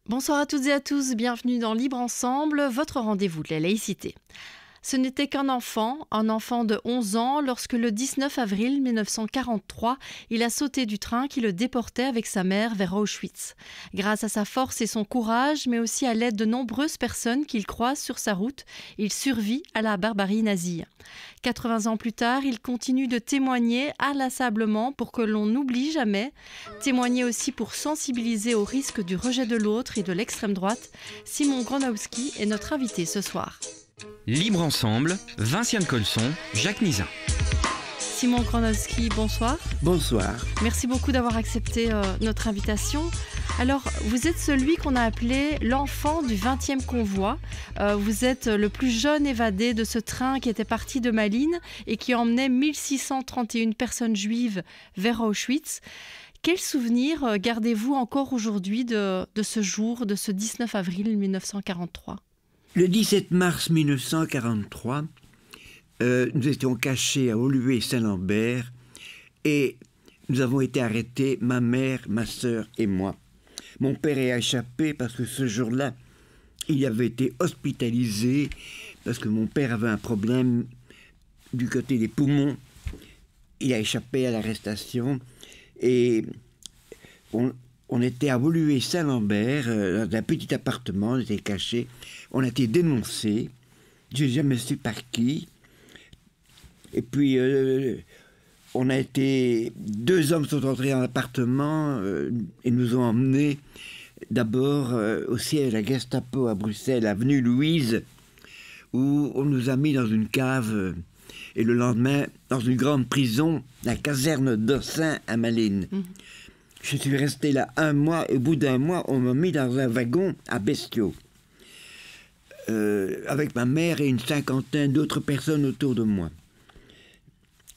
Bonsoir à toutes et à tous, bienvenue dans Libre Ensemble, votre rendez-vous de la laïcité. Ce n'était qu'un enfant de 11 ans, lorsque le 19 avril 1943, il a sauté du train qui le déportait avec sa mère vers Auschwitz. Grâce à sa force et son courage, mais aussi à l'aide de nombreuses personnes qu'il croise sur sa route, il survit à la barbarie nazie. 80 ans plus tard, il continue de témoigner inlassablement pour que l'on n'oublie jamais, témoigner aussi pour sensibiliser au risque du rejet de l'autre et de l'extrême droite. Simon Gronowski est notre invité ce soir. Libre Ensemble, Vinciane Colson, Jacques Nizin. Simon Gronowski, bonsoir. Bonsoir. Merci beaucoup d'avoir accepté notre invitation. Alors, vous êtes celui qu'on a appelé l'enfant du 20e convoi. Vous êtes le plus jeune évadé de ce train qui était parti de Malines et qui emmenait 1631 personnes juives vers Auschwitz. Quel souvenir gardez-vous encore aujourd'hui de ce jour, de ce 19 avril 1943 ? Le 17 mars 1943, nous étions cachés à Woluwe-Saint-Lambert et nous avons été arrêtés, ma mère, ma sœur et moi. Mon père a échappé parce que ce jour-là, il avait été hospitalisé parce que mon père avait un problème du côté des poumons. Il a échappé à l'arrestation et on était à Woluwe-Saint-Lambert, dans un petit appartement, on était cachés. On a été dénoncés, je n'ai jamais su par qui. Et puis, on a été... 2 hommes sont entrés dans l'appartement et nous ont emmenés d'abord au siège de la Gestapo à Bruxelles, avenue Louise, où on nous a mis dans une cave et le lendemain, dans une grande prison, la caserne d'Ossin à Malines. Je suis resté là 1 mois et au bout d'1 mois, on m'a mis dans un wagon à Bestiaux. Avec ma mère et une 50aine d'autres personnes autour de moi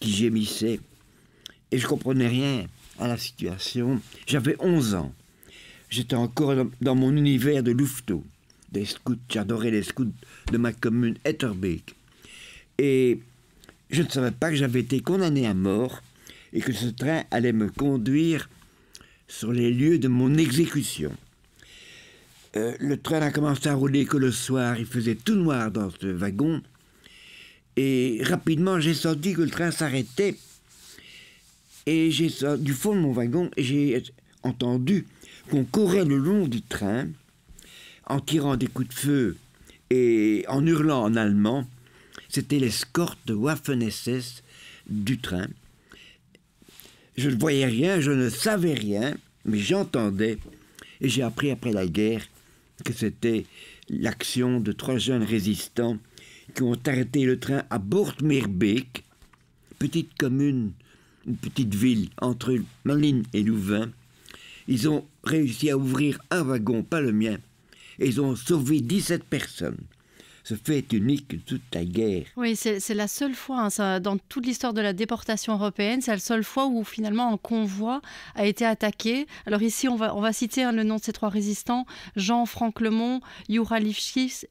qui gémissaient. Et je ne comprenais rien à la situation. J'avais 11 ans. J'étais encore dans mon univers de louveteau, des scouts. J'adorais les scouts de ma commune, Etterbeek. Et je ne savais pas que j'avais été condamné à mort et que ce train allait me conduire sur les lieux de mon exécution. Le train n'a commencé à rouler que le soir. Il faisait tout noir dans ce wagon. Et rapidement, j'ai senti que le train s'arrêtait. Et j'ai sorti du fond de mon wagon et j'ai entendu qu'on courait le long du train en tirant des coups de feu et en hurlant en allemand. C'était l'escorte de Waffen-SS du train. Je ne voyais rien, je ne savais rien, mais j'entendais. Et j'ai appris après la guerre que c'était l'action de 3 jeunes résistants qui ont arrêté le train à Boortmeerbeek, petite commune, une petite ville entre Malines et Louvain. Ils ont réussi à ouvrir un wagon, pas le mien, et ils ont sauvé 17 personnes. Ce fait est unique de toute la guerre. Oui, c'est la seule fois, dans toute l'histoire de la déportation européenne, c'est la seule fois où finalement un convoi a été attaqué. Alors ici, on va citer le nom de ces 3 résistants, Jean-Franck Lemont, Jura Lifschitz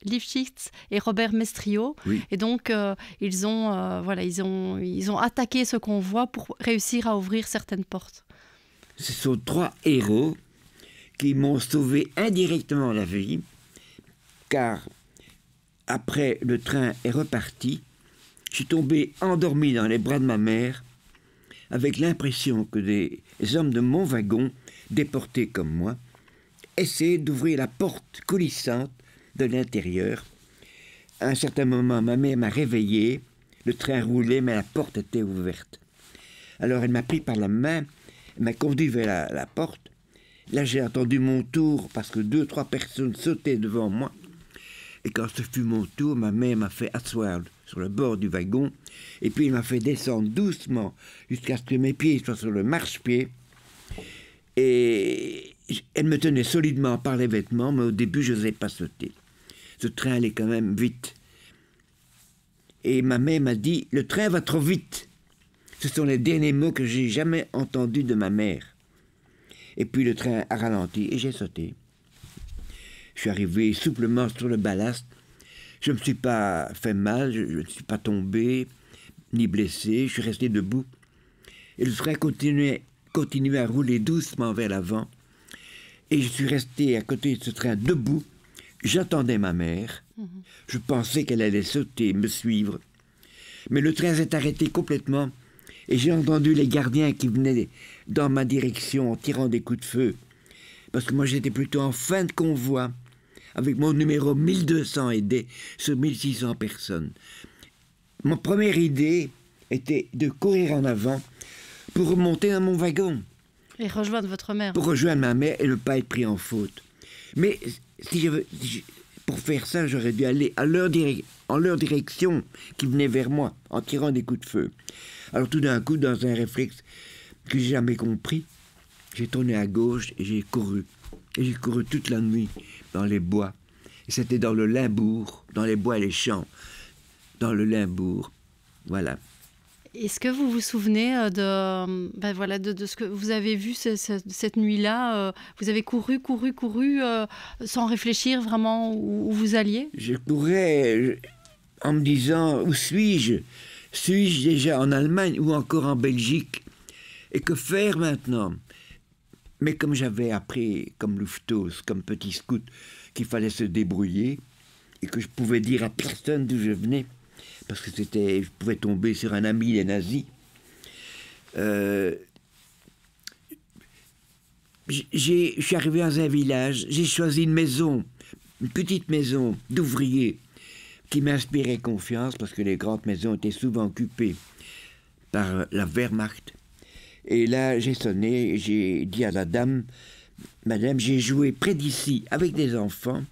et Robert Mestrio. Oui. Et donc, ils ont attaqué ce convoi pour réussir à ouvrir certaines portes. Ce sont 3 héros qui m'ont sauvé indirectement la vie, car après, le train est reparti. Je suis tombé endormi dans les bras de ma mère, avec l'impression que des hommes de mon wagon, déportés comme moi, essayaient d'ouvrir la porte coulissante de l'intérieur. À un certain moment, ma mère m'a réveillé. Le train roulait, mais la porte était ouverte. Alors, elle m'a pris par la main, elle m'a conduit vers la porte. Là, j'ai attendu mon tour parce que 2-3 personnes sautaient devant moi. Et quand ce fut mon tour, ma mère m'a fait asseoir sur le bord du wagon, et puis elle m'a fait descendre doucement jusqu'à ce que mes pieds soient sur le marchepied. Et elle me tenait solidement par les vêtements, mais au début, je n'osais pas sauter. Ce train allait quand même vite. Et ma mère m'a dit « Le train va trop vite !» Ce sont les derniers mots que j'ai jamais entendus de ma mère. Et puis le train a ralenti et j'ai sauté. Je suis arrivé souplement sur le ballast. Je ne me suis pas fait mal, je ne suis pas tombé, ni blessé. Je suis resté debout. Et le train continuait à rouler doucement vers l'avant. Et je suis resté à côté de ce train debout. J'attendais ma mère. Je pensais qu'elle allait sauter, me suivre. Mais le train s'est arrêté complètement et j'ai entendu les gardiens qui venaient dans ma direction en tirant des coups de feu. Parce que moi j'étais plutôt en fin de convoi avec mon numéro 1200 aidés sur 1600 personnes. Mon première idée était de courir en avant pour remonter dans mon wagon. Et rejoindre votre mère. Pour rejoindre ma mère et ne pas être pris en faute. Mais pour faire ça, j'aurais dû aller en leur direction qui venait vers moi en tirant des coups de feu. Alors tout d'un coup, dans un réflexe que j'ai jamais compris, j'ai tourné à gauche et j'ai couru. Et j'ai couru toute la nuit dans les bois. Et c'était dans le Limbourg, dans les bois et les champs, dans le Limbourg. Voilà. Est-ce que vous vous souvenez de ce que vous avez vu cette nuit-là? Vous avez couru sans réfléchir vraiment où vous alliez? Je courais en me disant, où suis-je? Suis-je déjà en Allemagne ou encore en Belgique? Et que faire maintenant? Mais comme j'avais appris, comme louveteuse, comme petit scout, qu'il fallait se débrouiller et que je pouvais dire à personne d'où je venais, parce que je pouvais tomber sur un ami des nazis. Je suis arrivé dans un village, j'ai choisi une maison, une petite maison d'ouvriers qui m'inspirait confiance parce que les grandes maisons étaient souvent occupées par la Wehrmacht. Et là, j'ai sonné, j'ai dit à la dame, madame, j'ai joué près d'ici avec des enfants,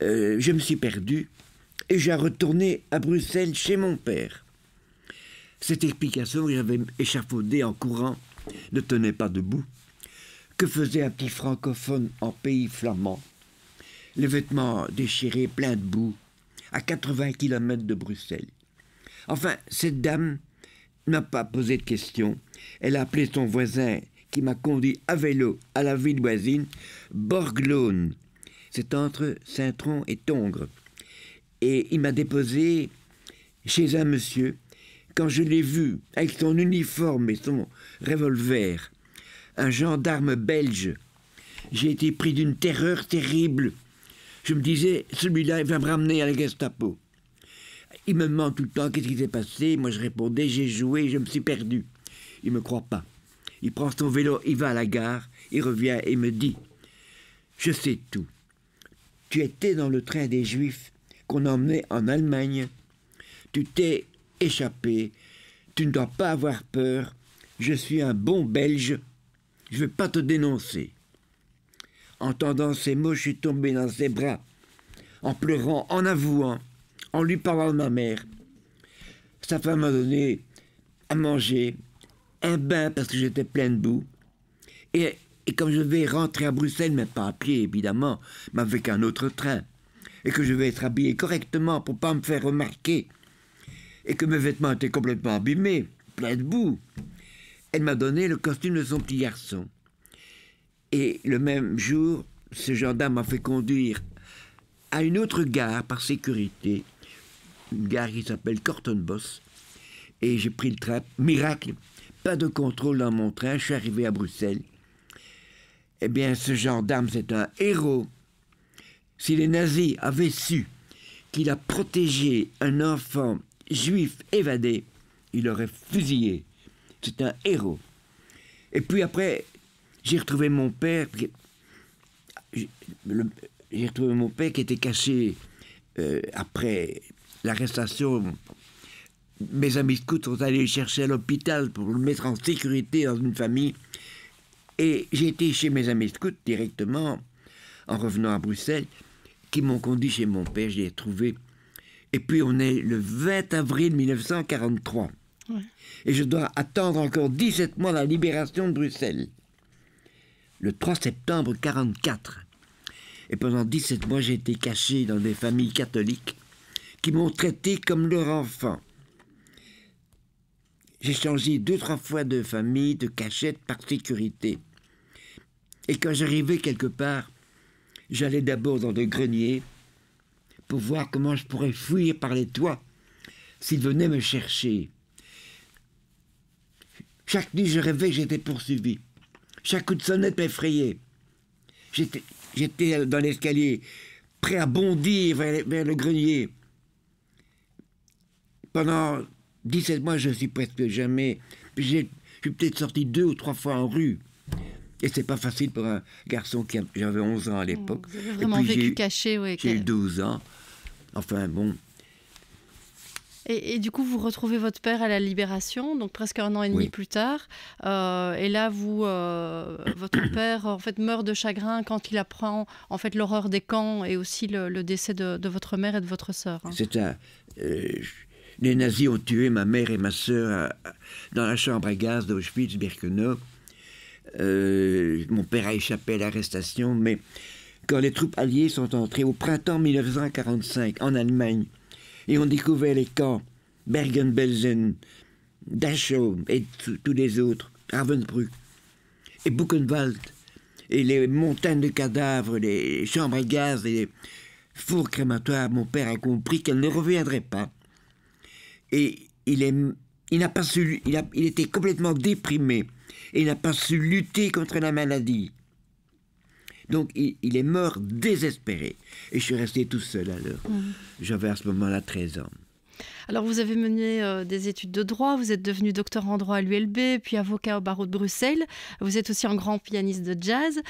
je me suis perdu. Et j'ai retourné à Bruxelles chez mon père. Cette explication que j'avais échafaudée en courant ne tenait pas debout. Que faisait un petit francophone en pays flamand? Les vêtements déchirés, pleins de boue, à 80 km de Bruxelles. Enfin, cette dame n'a pas posé de questions. Elle a appelé son voisin qui m'a conduit à vélo à la ville voisine, Borglone. C'est entre Saint-Tron et Tongres. Et il m'a déposé chez un monsieur. Quand je l'ai vu avec son uniforme et son revolver, un gendarme belge, j'ai été pris d'une terreur terrible. Je me disais, celui-là, il va me ramener à la Gestapo. Il me demande tout le temps qu'est-ce qui s'est passé. Moi, je répondais, j'ai joué, je me suis perdu. Il ne me croit pas. Il prend son vélo, il va à la gare, il revient et me dit, je sais tout. Tu étais dans le train des Juifs qu'on emmenait en Allemagne. Tu t'es échappé. Tu ne dois pas avoir peur. Je suis un bon Belge. Je ne vais pas te dénoncer. Entendant ces mots, je suis tombé dans ses bras, en pleurant, en avouant, en lui parlant de ma mère. Sa femme m'a donné à manger, un bain parce que j'étais plein de boue. Et comme je vais rentrer à Bruxelles, mais pas à pied évidemment, mais avec un autre train, et que je vais être habillé correctement pour ne pas me faire remarquer, et que mes vêtements étaient complètement abîmés, pleins de boue, elle m'a donné le costume de son petit garçon. Et le même jour, ce gendarme m'a fait conduire à une autre gare par sécurité, une gare qui s'appelle Kortenbos, et j'ai pris le train. Miracle, pas de contrôle dans mon train, je suis arrivé à Bruxelles. Eh bien, ce gendarme, c'est un héros. Si les nazis avaient su qu'il a protégé un enfant juif évadé, il aurait fusillé. C'est un héros. Et puis après, j'ai retrouvé mon père. J'ai retrouvé mon père qui était caché après l'arrestation. Mes amis scouts sont allés le chercher à l'hôpital pour le mettre en sécurité dans une famille. Et j'ai été chez mes amis scouts directement, en revenant à Bruxelles, qui m'ont conduit chez mon père, je l'ai trouvé. Et puis on est le 20 avril 1943. Ouais. Et je dois attendre encore 17 mois la libération de Bruxelles. Le 3 septembre 1944. Et pendant 17 mois, j'ai été caché dans des familles catholiques qui m'ont traité comme leur enfant. J'ai changé 2-3 fois de famille, de cachette par sécurité. Et quand j'arrivais quelque part, j'allais d'abord dans le grenier pour voir comment je pourrais fuir par les toits s'ils venaient me chercher. Chaque nuit, je rêvais que j'étais poursuivi. Chaque coup de sonnette m'effrayait. J'étais dans l'escalier, prêt à bondir vers le grenier. Pendant 17 mois, je ne suis presque jamais... Je suis peut-être sorti 2 ou 3 fois en rue. Et c'est pas facile pour un garçon j'avais 11 ans à l'époque. Vous avez vraiment vécu caché, oui. J'ai eu 12 ans. Enfin, bon... Et du coup, vous retrouvez votre père à la Libération, donc presque 1 an et demi plus tard. Et là, votre père, en fait, meurt de chagrin quand il apprend, en fait, l'horreur des camps et aussi le décès de votre mère et de votre sœur. Hein. Les nazis ont tué ma mère et ma sœur dans la chambre à gaz d'Auschwitz-Birkenau. Mon père a échappé à l'arrestation, mais quand les troupes alliées sont entrées au printemps 1945 en Allemagne, et on découvert les camps Bergen-Belsen, Dachau et tous les autres, Ravensbrück et Buchenwald, et les montagnes de cadavres, les chambres à gaz, les fours crématoires. Mon père a compris qu'elle ne reviendrait pas. Et il était complètement déprimé et il n'a pas su lutter contre la maladie. Donc il est mort désespéré. Et je suis resté tout seul alors. J'avais à ce moment-là 13 ans. Alors vous avez mené des études de droit, vous êtes devenu docteur en droit à l'ULB, puis avocat au barreau de Bruxelles. Vous êtes aussi un grand pianiste de jazz.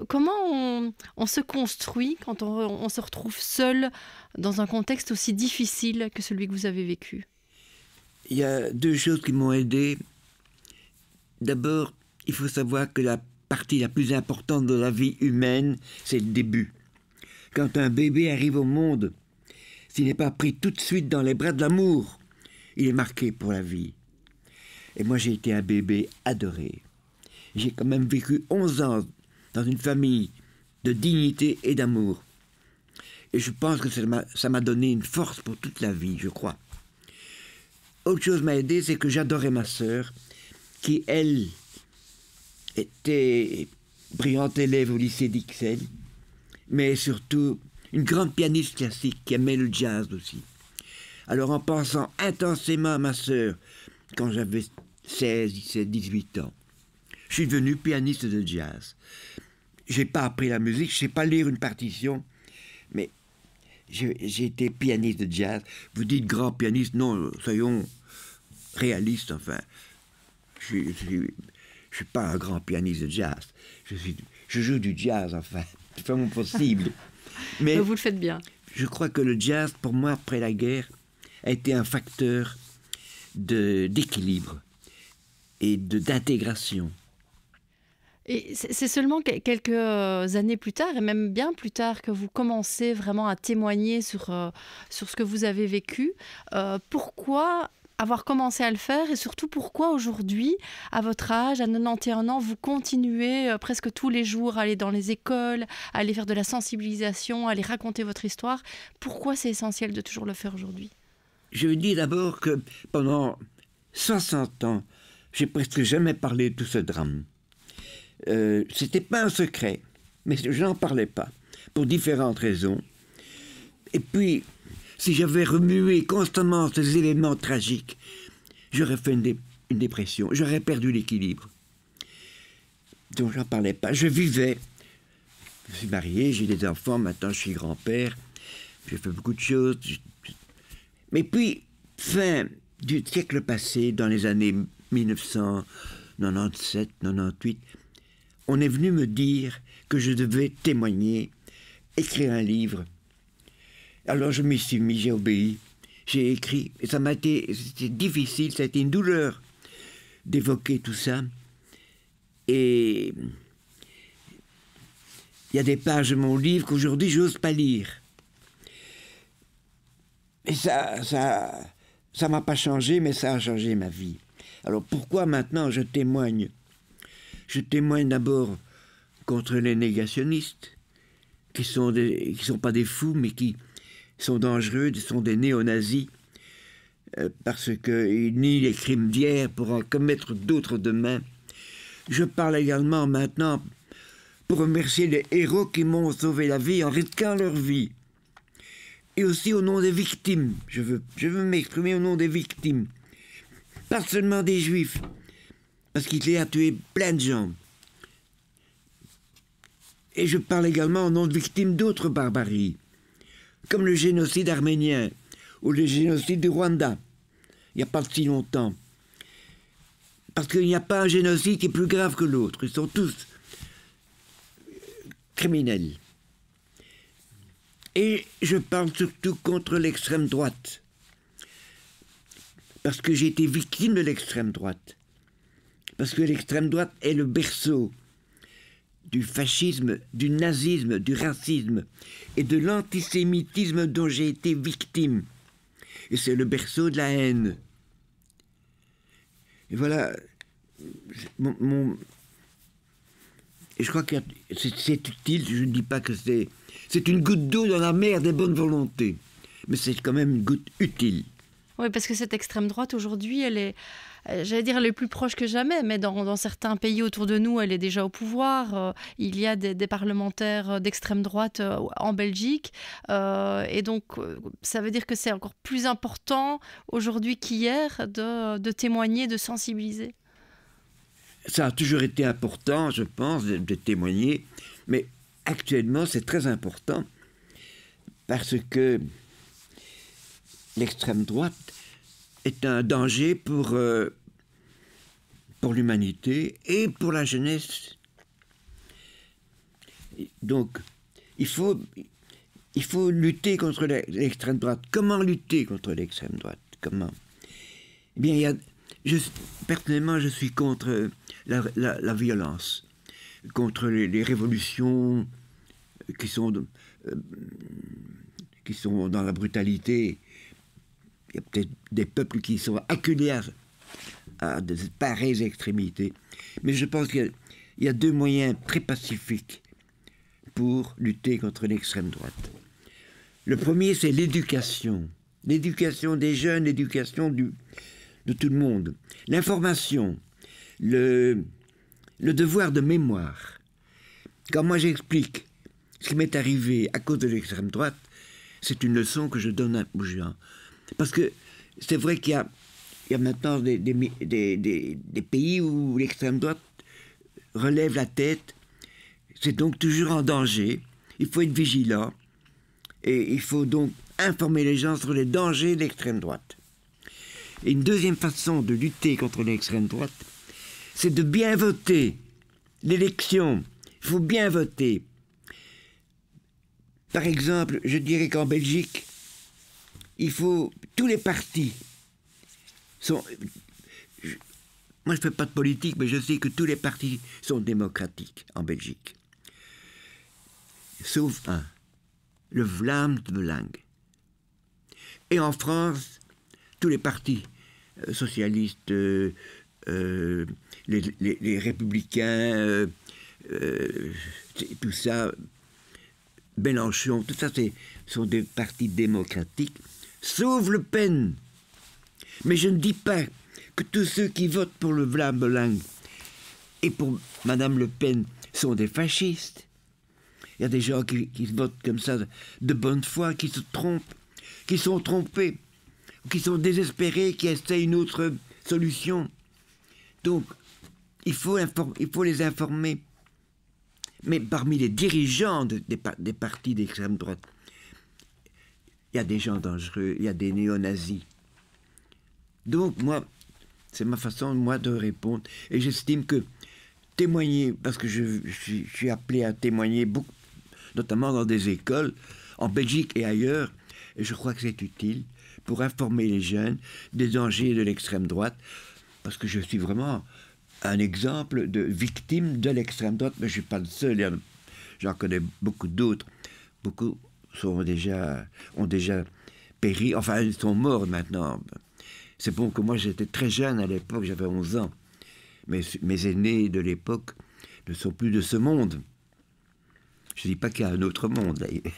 Comment on se construit quand on se retrouve seul dans un contexte aussi difficile que celui que vous avez vécu? Il y a 2 choses qui m'ont aidé. D'abord, il faut savoir que la partie la plus importante de la vie humaine, c'est le début. Quand un bébé arrive au monde, s'il n'est pas pris tout de suite dans les bras de l'amour, il est marqué pour la vie. Et moi, j'ai été un bébé adoré. J'ai quand même vécu 11 ans dans une famille de dignité et d'amour. Et je pense que ça m'a donné une force pour toute la vie, je crois. Autre chose m'a aidé, c'est que j'adorais ma sœur, qui, elle, était brillante élève au lycée d'Ixelles, mais surtout une grande pianiste classique qui aimait le jazz aussi. Alors en pensant intensément à ma sœur, quand j'avais 16, 17, 18 ans, je suis devenu pianiste de jazz. Je n'ai pas appris la musique, je ne sais pas lire une partition, mais j'ai été pianiste de jazz. Vous dites grand pianiste, non, soyons réalistes, enfin. Je suis pas un grand pianiste de jazz. Je joue du jazz, enfin. Je fais mon possible. Mais vous le faites bien. Je crois que le jazz, pour moi, après la guerre, a été un facteur d'équilibre et d'intégration. Et c'est seulement quelques années plus tard, et même bien plus tard, que vous commencez vraiment à témoigner sur ce que vous avez vécu. Pourquoi avoir commencé à le faire, et surtout pourquoi aujourd'hui, à votre âge, à 91 ans, vous continuez presque tous les jours à aller dans les écoles, à aller faire de la sensibilisation, à aller raconter votre histoire? Pourquoi c'est essentiel de toujours le faire aujourd'hui? Je vous dis d'abord que pendant 60 ans, j'ai presque jamais parlé de tout ce drame. C'était pas un secret, mais je n'en parlais pas, pour différentes raisons. Et puis, si j'avais remué constamment ces événements tragiques, j'aurais fait une dépression, j'aurais perdu l'équilibre. Donc j'en parlais pas. Je vivais, je suis marié, j'ai des enfants, maintenant je suis grand-père, j'ai fait beaucoup de choses. Mais puis, fin du siècle passé, dans les années 1997, 98, on est venu me dire que je devais témoigner, écrire un livre. Alors je m'y suis mis, j'ai obéi, j'ai écrit, et c'était difficile, ça a été une douleur d'évoquer tout ça. Et il y a des pages de mon livre qu'aujourd'hui j'ose pas lire. Et ça m'a pas changé, mais ça a changé ma vie. Alors pourquoi maintenant je témoigne? Je témoigne d'abord contre les négationnistes, qui sont pas des fous, mais qui sont dangereux, sont des néo-nazis, parce qu'ils nient les crimes d'hier pour en commettre d'autres demain. Je parle également maintenant pour remercier les héros qui m'ont sauvé la vie en risquant leur vie. Et aussi au nom des victimes. Je veux m'exprimer au nom des victimes. Pas seulement des Juifs, parce qu'Hitler a tué plein de gens. Et je parle également au nom de victimes d'autres barbaries, comme le génocide arménien ou le génocide du Rwanda, il n'y a pas si longtemps. Parce qu'il n'y a pas un génocide qui est plus grave que l'autre. Ils sont tous criminels. Et je parle surtout contre l'extrême droite. Parce que j'ai été victime de l'extrême droite. Parce que l'extrême droite est le berceau du fascisme, du nazisme, du racisme et de l'antisémitisme dont j'ai été victime. Et c'est le berceau de la haine. Et voilà, et je crois que c'est utile, je ne dis pas que c'est une goutte d'eau dans la mer des bonnes volontés, mais c'est quand même une goutte utile. Oui, parce que cette extrême droite, aujourd'hui, elle est, j'allais dire, elle est plus proche que jamais, mais dans certains pays autour de nous, elle est déjà au pouvoir. Il y a des parlementaires d'extrême droite en Belgique. Et donc, ça veut dire que c'est encore plus important aujourd'hui qu'hier de témoigner, de sensibiliser. Ça a toujours été important, je pense, de témoigner, mais actuellement, c'est très important parce que l'extrême droite est un danger pour l'humanité et pour la jeunesse. Donc, il faut lutter contre l'extrême droite. Comment lutter contre l'extrême droite? Comment? Eh bien, personnellement, je suis contre la violence, contre les révolutions qui sont dans la brutalité. Il y a peut-être des peuples qui sont acculés à de pareilles extrémités. Mais je pense qu'il y a deux moyens très pacifiques pour lutter contre l'extrême droite. Le premier, c'est l'éducation. L'éducation des jeunes, l'éducation de tout le monde. L'information, le devoir de mémoire. Quand moi j'explique ce qui m'est arrivé à cause de l'extrême droite, c'est une leçon que je donne aux gens. Parce que c'est vrai qu'il y a maintenant des pays où l'extrême droite relève la tête. C'est donc toujours en danger. Il faut être vigilant. Et il faut donc informer les gens sur les dangers de l'extrême droite. Et une deuxième façon de lutter contre l'extrême droite, c'est de bien voter. L'élection, il faut bien voter. Par exemple, je dirais qu'en Belgique, tous les partis sont... Moi, je ne fais pas de politique, mais je sais que tous les partis sont démocratiques en Belgique. Sauf un, le Vlaams Belang. Et en France, tous les partis socialistes, les républicains, tout ça, Mélenchon, tout ça, sont des partis démocratiques, sauf Le Pen. Mais je ne dis pas que tous ceux qui votent pour le Vlaams Belang et pour Madame Le Pen sont des fascistes. Il y a des gens qui votent comme ça de bonne foi, qui se trompent, qui sont trompés, qui sont désespérés, qui essaient une autre solution. Donc, il faut les informer. Mais parmi les dirigeants des partis d'extrême droite, il y a des gens dangereux, il y a des néo-nazis. Donc, moi, c'est ma façon, moi, de répondre. Et j'estime que témoigner, parce que je suis appelé à témoigner beaucoup, notamment dans des écoles, en Belgique et ailleurs, et je crois que c'est utile pour informer les jeunes des dangers de l'extrême droite, parce que je suis vraiment un exemple de victime de l'extrême droite, mais je ne suis pas le seul, j'en connais beaucoup d'autres. Beaucoup ont déjà péri, enfin ils sont morts maintenant. C'est bon que moi j'étais très jeune à l'époque, j'avais 11 ans. Mais mes aînés de l'époque ne sont plus de ce monde. Je ne dis pas qu'il y a un autre monde d'ailleurs.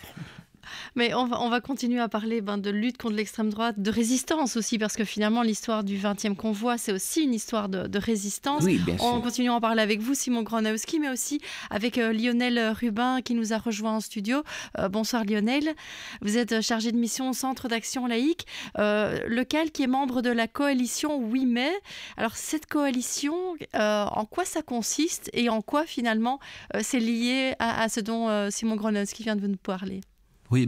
Mais on va continuer à parler de lutte contre l'extrême droite, de résistance aussi, parce que finalement, l'histoire du 20e convoi, c'est aussi une histoire de résistance. Oui, bien sûr. On continue à en parler avec vous, Simon Gronowski, mais aussi avec Lionel Rubin qui nous a rejoint en studio. Bonsoir Lionel. Vous êtes chargé de mission au Centre d'action laïque, lequel qui est membre de la coalition 8 mai. Alors cette coalition, en quoi ça consiste et en quoi finalement c'est lié à ce dont Simon Gronowski vient de nous parler? Oui,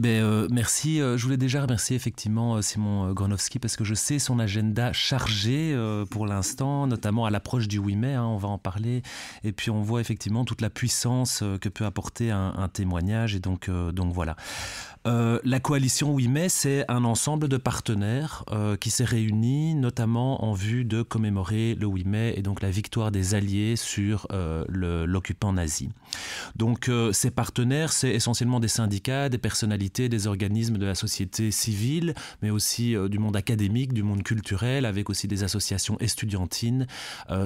merci. Je voulais déjà remercier effectivement Simon Gronowski parce que je sais son agenda chargé pour l'instant, notamment à l'approche du 8 mai, on va en parler. Et puis on voit effectivement toute la puissance que peut apporter un témoignage. Et donc voilà. La coalition 8 mai, c'est un ensemble de partenaires qui s'est réuni notamment en vue de commémorer le 8 mai et donc la victoire des Alliés sur l'occupant nazi. Donc ces partenaires, c'est essentiellement des syndicats, des personnalités, des organismes de la société civile, mais aussi du monde académique, du monde culturel, avec aussi des associations estudiantines.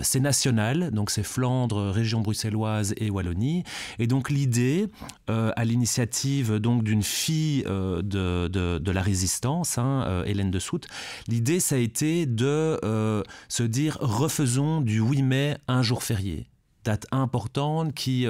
C'est national, donc c'est Flandre, région bruxelloise et Wallonie. Et donc l'idée, à l'initiative donc d'une fille de la résistance, Hélène de Sout, l'idée ça a été de se dire refaisons du 8 mai un jour férié. Date importante qui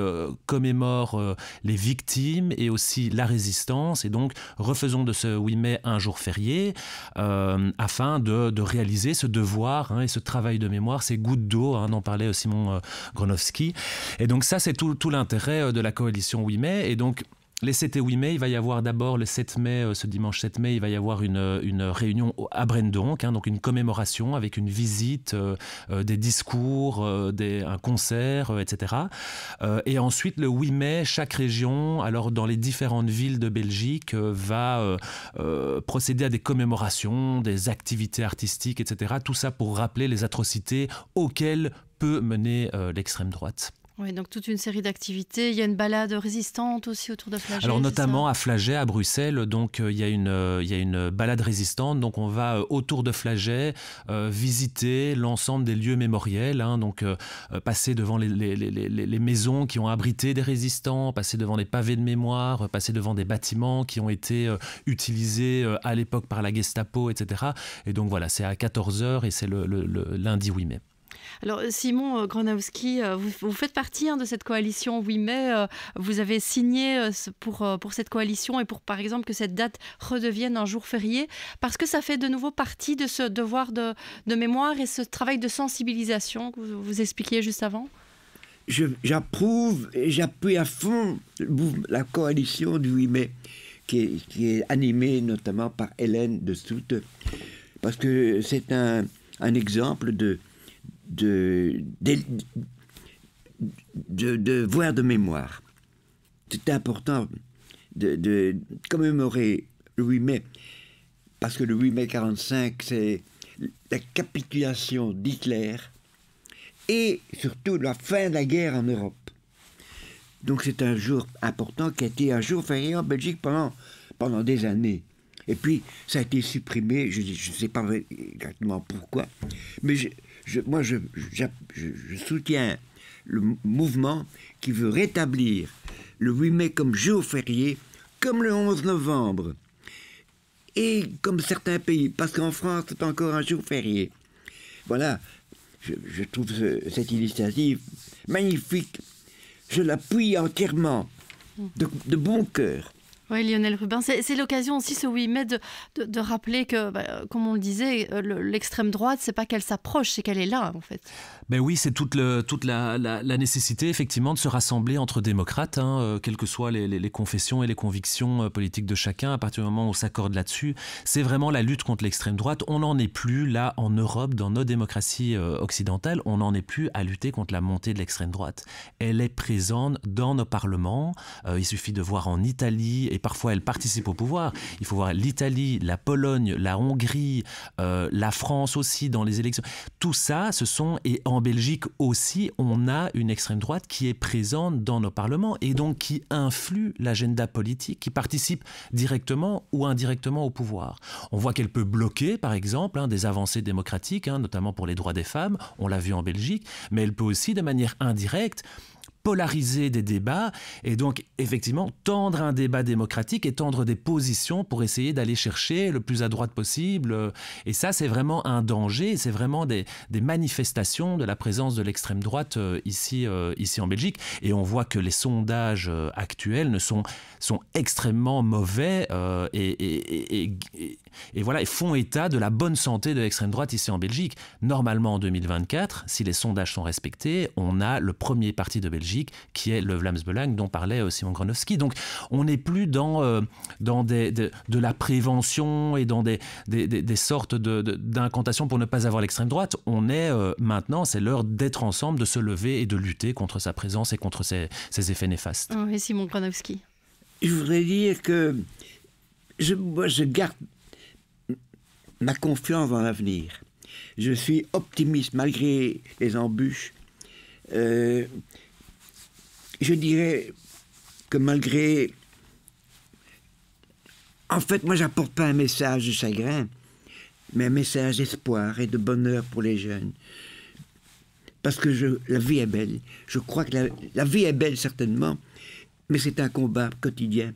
commémore les victimes et aussi la résistance. Et donc, refaisons de ce 8 mai un jour férié afin de réaliser ce devoir et ce travail de mémoire, ces gouttes d'eau, dont parlait Simon Gronowski. Et donc ça, c'est tout l'intérêt de la coalition 8 mai. Et donc, les 7 et 8 mai, il va y avoir d'abord le 7 mai, ce dimanche 7 mai, il va y avoir une réunion à Brendonck, donc une commémoration avec une visite, des discours, un concert, etc. Et ensuite, le 8 mai, chaque région, alors dans les différentes villes de Belgique, va procéder à des commémorations, des activités artistiques, etc. Tout ça pour rappeler les atrocités auxquelles peut mener l'extrême droite. Oui, donc toute une série d'activités. Il y a une balade résistante aussi autour de Flagey. Alors notamment à Flagey, à Bruxelles, donc il y a une balade résistante. Donc on va autour de Flagey visiter l'ensemble des lieux mémoriels. Donc passer devant les maisons qui ont abrité des résistants, passer devant des pavés de mémoire, passer devant des bâtiments qui ont été utilisés à l'époque par la Gestapo, etc. Et donc voilà, c'est à 14h et c'est le lundi 8 mai. Alors Simon Gronowski, vous faites partie de cette coalition 8 mai. Vous avez signé pour cette coalition et pour par exemple que cette date redevienne un jour férié parce que ça fait de nouveau partie de ce devoir de mémoire et ce travail de sensibilisation que vous expliquiez juste avant. J'approuve et j'appuie à fond la coalition du 8 mai qui est animée notamment par Hélène de Sout parce que c'est un exemple de devoir de mémoire. C'est important de commémorer le 8 mai, parce que le 8 mai 1945, c'est la capitulation d'Hitler et surtout la fin de la guerre en Europe. Donc c'est un jour important qui a été un jour férié en Belgique pendant des années. Et puis, ça a été supprimé, je ne sais pas exactement pourquoi, mais moi, je soutiens le mouvement qui veut rétablir le 8 mai comme jour férié, comme le 11 novembre, et comme certains pays, parce qu'en France, c'est encore un jour férié. Voilà, je trouve cette initiative magnifique. Je l'appuie entièrement, de bon cœur. Oui, Lionel Rubin, c'est l'occasion aussi ce 8 mai de rappeler que, comme on le disait, l'extrême droite, c'est pas qu'elle s'approche, c'est qu'elle est là en fait. Ben oui, c'est toute la nécessité effectivement de se rassembler entre démocrates, quelles que soient les confessions et les convictions politiques de chacun, à partir du moment où on s'accorde là-dessus. C'est vraiment la lutte contre l'extrême droite. On n'en est plus là en Europe, dans nos démocraties occidentales, on n'en est plus à lutter contre la montée de l'extrême droite. Elle est présente dans nos parlements. Il suffit de voir en Italie, et parfois elle participe au pouvoir. Il faut voir l'Italie, la Pologne, la Hongrie, la France aussi dans les élections. Tout ça, et en Belgique aussi, on a une extrême droite qui est présente dans nos parlements et donc qui influe l'agenda politique, qui participe directement ou indirectement au pouvoir. On voit qu'elle peut bloquer, par exemple, des avancées démocratiques, notamment pour les droits des femmes, on l'a vu en Belgique, mais elle peut aussi, de manière indirecte, polariser des débats et donc effectivement tendre un débat démocratique et tendre des positions pour essayer d'aller chercher le plus à droite possible. Et ça, c'est vraiment un danger, c'est vraiment des manifestations de la présence de l'extrême droite ici en Belgique. Et on voit que les sondages actuels sont extrêmement mauvais et voilà, ils font état de la bonne santé de l'extrême droite ici en Belgique. Normalement, en 2024, si les sondages sont respectés, on a le premier parti de Belgique qui est le Vlaams Belang dont parlait Simon Gronowski. Donc, on n'est plus dans de la prévention et dans des sortes d'incantations pour ne pas avoir l'extrême droite. On est maintenant, c'est l'heure d'être ensemble, de se lever et de lutter contre sa présence et contre ses effets néfastes. Oui, Simon Gronowski. Je voudrais dire que je garde ma confiance dans l'avenir. Je suis optimiste malgré les embûches. Je dirais que malgré... En fait, moi, j'apporte pas un message de chagrin, mais un message d'espoir et de bonheur pour les jeunes. Parce que la vie est belle. Je crois que la vie est belle, certainement, mais c'est un combat quotidien,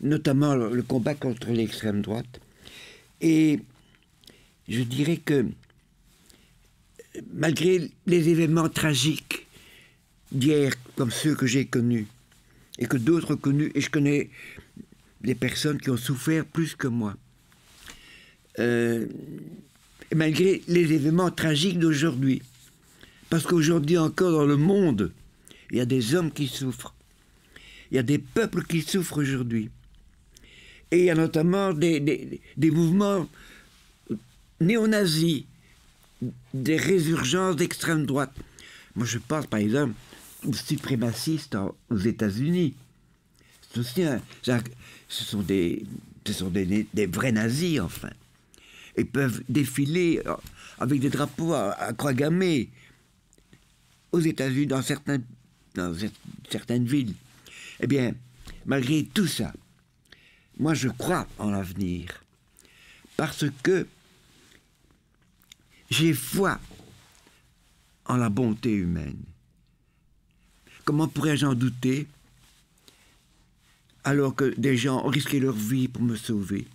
notamment le combat contre l'extrême droite. Et je dirais que malgré les événements tragiques d'hier, comme ceux que j'ai connus, et que d'autres ont connus, et je connais des personnes qui ont souffert plus que moi, et malgré les événements tragiques d'aujourd'hui, parce qu'aujourd'hui encore dans le monde, il y a des hommes qui souffrent, il y a des peuples qui souffrent aujourd'hui, et il y a notamment des mouvements néo-nazis, des résurgences d'extrême droite. Moi, je pense, par exemple, aux suprémacistes aux États-Unis. C'est aussi ce sont des vrais nazis, enfin. Ils peuvent défiler avec des drapeaux à croix gammée aux États-Unis, dans certaines villes. Eh bien, malgré tout ça, moi, je crois en l'avenir. Parce que j'ai foi en la bonté humaine. Comment pourrais-je en douter alors que des gens ont risqué leur vie pour me sauver?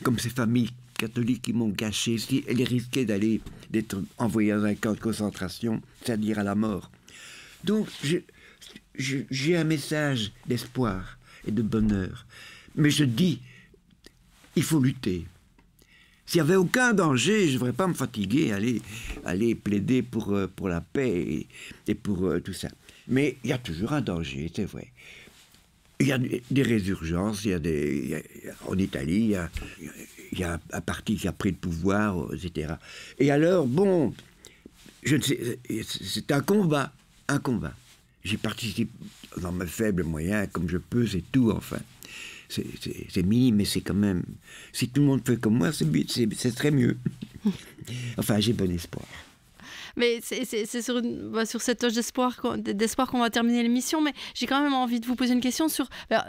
Comme ces familles catholiques qui m'ont caché, si elles risquaient d'être envoyées dans un camp de concentration, c'est-à-dire à la mort. Donc, j'ai un message d'espoir et de bonheur. Mais je dis, il faut lutter. S'il n'y avait aucun danger, je ne devrais pas me fatiguer, aller plaider pour la paix et pour tout ça. Mais il y a toujours un danger, c'est vrai. Il y a des résurgences, en Italie, il y a un parti qui a pris le pouvoir, etc. Et alors, bon, je ne sais, c'est un combat. J'y participe dans mes faibles moyens, comme je peux, c'est tout, enfin. C'est minime, mais c'est quand même... Si tout le monde fait comme moi, c'est très mieux. Enfin, j'ai bon espoir. Mais c'est sur cette touche d'espoir qu'on va terminer l'émission, mais j'ai quand même envie de vous poser une question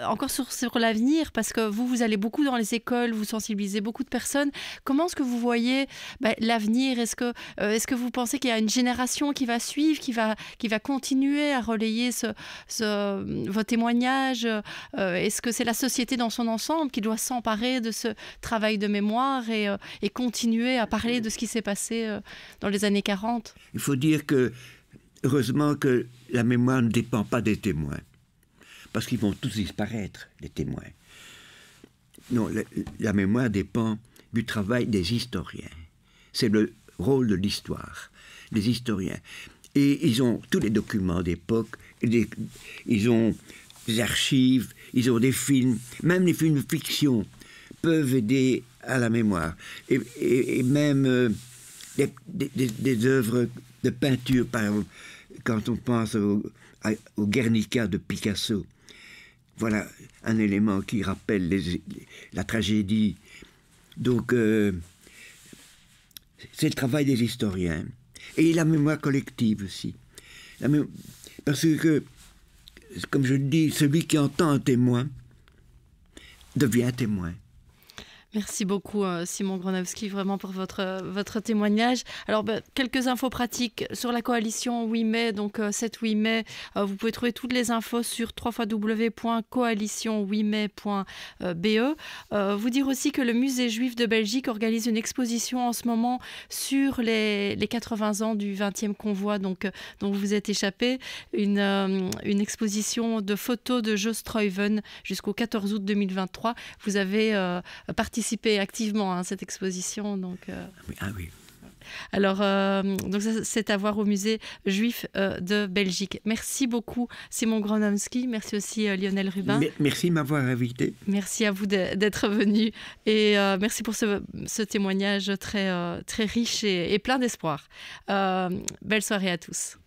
encore sur l'avenir, parce que vous allez beaucoup dans les écoles, vous sensibilisez beaucoup de personnes. Comment est-ce que vous voyez l'avenir? Est-ce que vous pensez qu'il y a une génération qui va suivre, qui va continuer à relayer vos témoignages? Est-ce que c'est la société dans son ensemble qui doit s'emparer de ce travail de mémoire et continuer à parler de ce qui s'est passé dans les années 40? Il faut dire que, heureusement, que la mémoire ne dépend pas des témoins. Parce qu'ils vont tous disparaître, les témoins. Non, la mémoire dépend du travail des historiens. C'est le rôle de l'histoire, des historiens. Et ils ont tous les documents d'époque, ils ont des archives, ils ont des films, même les films de fiction peuvent aider à la mémoire. Et même... Des œuvres de peinture, par exemple, quand on pense au Guernica de Picasso. Voilà un élément qui rappelle la tragédie. Donc, c'est le travail des historiens. Et la mémoire collective aussi. Parce que, comme je le dis, celui qui entend un témoin devient témoin. Merci beaucoup Simon Gronowski vraiment pour votre témoignage. Alors quelques infos pratiques sur la coalition 8 mai, donc 7-8 mai, vous pouvez trouver toutes les infos sur www.coalition8mai.be. Vous dire aussi que le musée juif de Belgique organise une exposition en ce moment sur les 80 ans du 20e convoi dont vous vous êtes échappé, une exposition de photos de Jo Struyven jusqu'au 14 août 2023. Vous avez participé activement à cette exposition. Donc, Ah oui. Alors, donc ça, c'est à voir au musée juif de Belgique. Merci beaucoup Simon Gronowski, merci aussi Lionel Rubin. Merci de m'avoir invité. Merci à vous d'être venu et merci pour ce témoignage très riche et plein d'espoir. Belle soirée à tous.